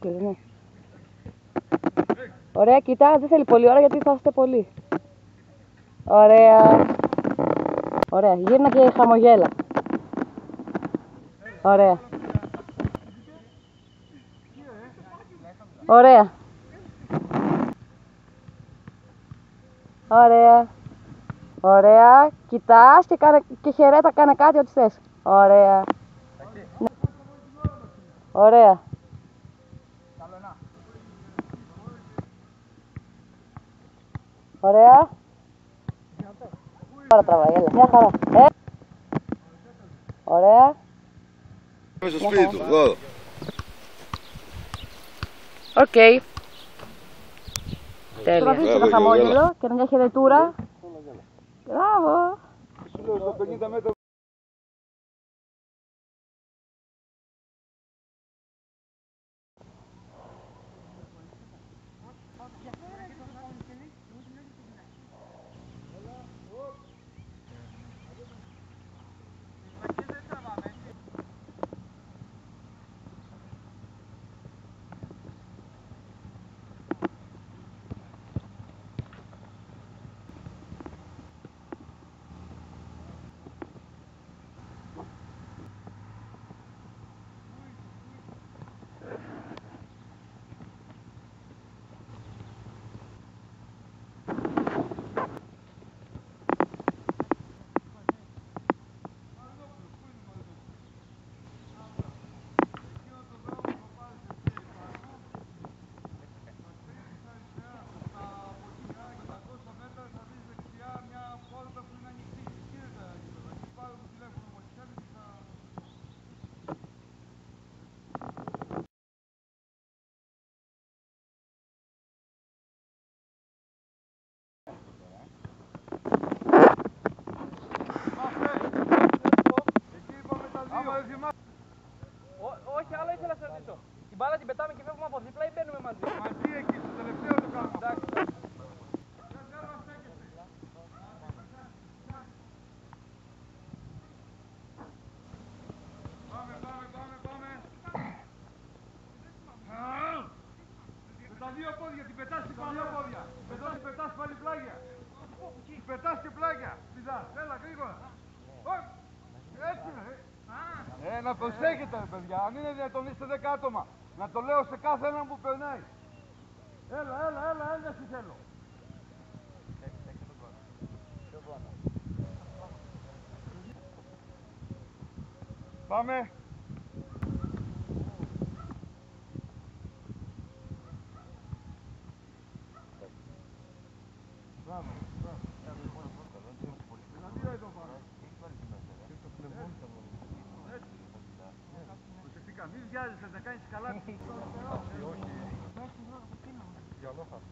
Ναι. Ωραία, κοιτά, δεν θέλει πολύ ώρα γιατί θα είστε πολύ. Ωραία. Ωραία, γύρνα και χαμογέλα. Ωραία. Ωραία. Ωραία. Ωραία. Κοιτάς και χαιρέτα, κάνε κάτι ό,τι θες. Ωραία. Ναι. Ωραία. Ωραία. Τώρα τραβάει, έλα. Μια χαρά. Ωραία. Μέσα στο σπίτι του, εδώ. Οκ. Τέλεια. Τραβήστε το χαμόγελο και μια χαιρετούρα. Μπράβο. Σου λέω στα 50 μέτρα. Όχι, άλλο ήθελα να σε ρωτήσω. Την μπάλα την πετάμε και φεύγουμε από δίπλα ή μπαίνουμε μαζί. Μαζί εκεί, στο τελευταίο το κάνουμε. Εντάξει. Πάμε. Με τα δύο πόδια, την πετάς και τα δύο πόδια. Πετάς πάλι πλάγια. Την πετάς και πλάγια. Πηδάς, έλα γρήγορα. Έτσι ρε. Να προσέχετε ρε παιδιά, αν είναι δυνατόν είστε 10 άτομα. Να το λέω σε κάθε έναν που περνάει. Έλα, σε θέλω. Πάμε. Μπράβο. Δηλαδή εδώ πάνω. Προσεκτικά, μην βιάζεσαι να κάνεις καλά. Όχι.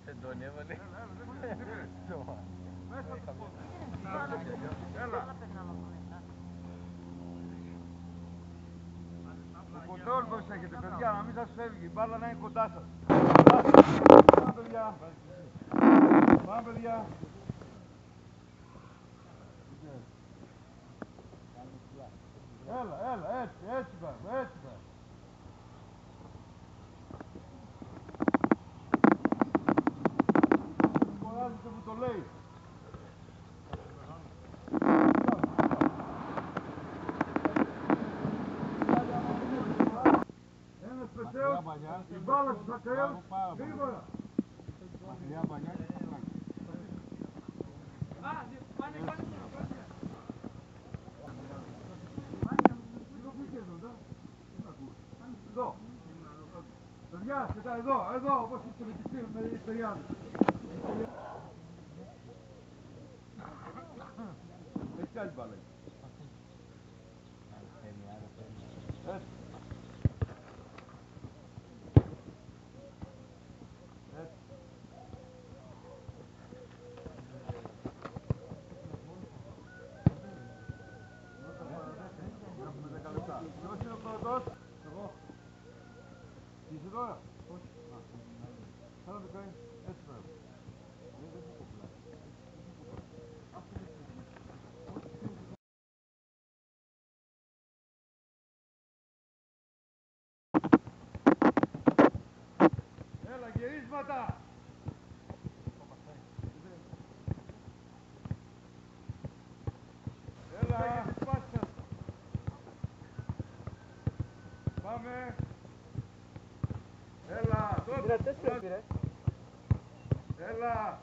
Εντώνει έβαλε. Έλα. Το κοντρόλ προσέχετε παιδιά, να μην σας φεύγει, η μπάλα να είναι κοντά σας. Πάμε παιδιά. Έλα, έτσι πάμε. Μην κουράζετε που το λέει. Ένας πεσαίος, η μπάλα στους ακραίους, γρήγορα. Μακριά παλιά και στο πλάκι. Εδώ. Παιδιά, κοιτά εδώ, όπως είστε με τις παιδιάδες. Έτσι άλλη μπάλα. Έτσι. Έχουμε 10 λεπτά. Ποιος είναι ο πρώτος? Εγώ. Τι είσαι τώρα? Όχι. Θέλω να το κάνει. Έτσι πρέπει. Δεν θα κοπλά. Γυρίσματα. Έλα. Πάμε. Έλα. Πήρα 4 πήρε. Έλα.